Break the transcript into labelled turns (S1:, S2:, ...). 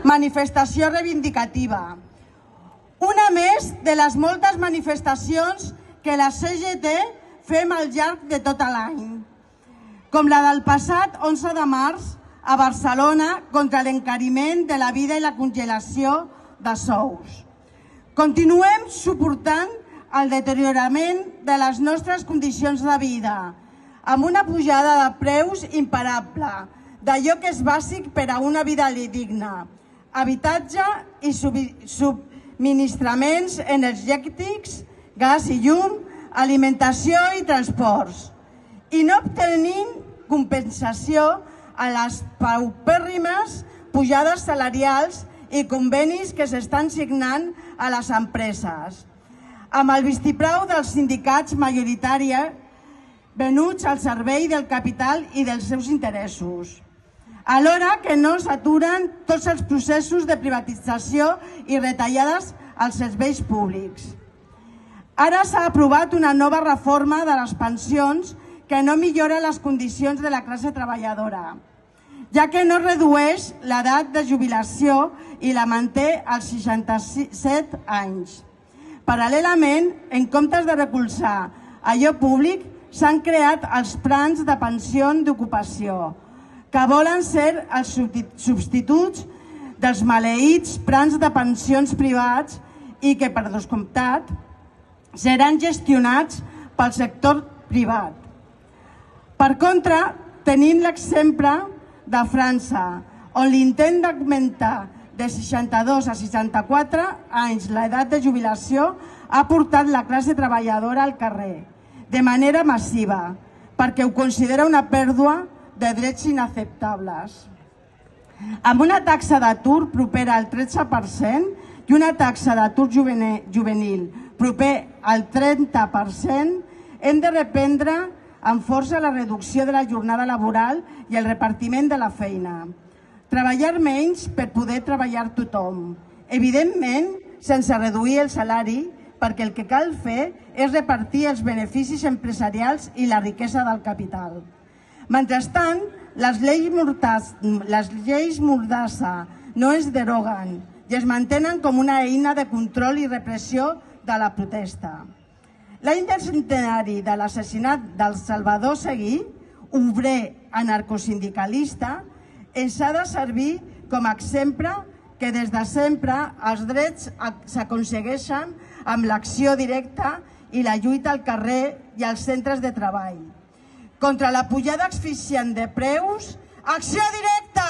S1: manifestació reivindicativa. Una més de les moltes manifestacions que la CGT fem al llarg de tot l'any, com la del passat 11 de març a Barcelona contra l'encariment de la vida i la congelació de sous. Continuem suportant el deteriorament de les nostres condicions de vida, amb una pujada de preus imparable d'allò que és bàsic per a una vida digna, habitatge i subministraments energètics, gas i llum, alimentació i transports, i no obtenint compensació a les paupèrrimes pujades salarials i convenis que s'estan signant a les empreses, amb el vistiplau dels sindicats majoritaris venuts al servei del capital i dels seus interessos, alhora que no s'aturen tots els processos de privatització i retallades als serveis públics. Ara s'ha aprovat una nova reforma de les pensions que no millora les condicions de la classe treballadora, ja que no redueix l'edat de jubilació i la manté als 67 anys. Paral·lelament, en comptes de recolzar allò públic, s'han creat els plans de pensió d'ocupació, que volen ser els substituts dels maleïts plans de pensions privats i que, per descomptat, seran gestionats pel sector privat. Per contra, tenim l'exemple de França, on l'intent d'augmentar de 62 a 64 anys l'edat de jubilació ha portat la classe treballadora al carrer de manera massiva, perquè ho considera una pèrdua de drets inacceptables. Amb una taxa d'atur propera al 13% i una taxa d'atur juvenil proper al 30%, hem de reprendre amb força la reducció de la jornada laboral i el repartiment de la feina. Treballar menys per poder treballar tothom. Evidentment, sense reduir el salari, perquè el que cal fer és repartir els beneficis empresarials i la riquesa del capital. Mentrestant, les lleis Mordassa no es deroguen i es mantenen com una eina de control i repressió de la protesta. L'any del centenari de l'assassinat del Salvador Seguí, obrer anarcosindicalista, ens ha de servir com a exemple que des de sempre els drets s'aconsegueixen amb l'acció directa i la lluita al carrer i als centres de treball. Contra la pujada asfixiant de preus, acció directa!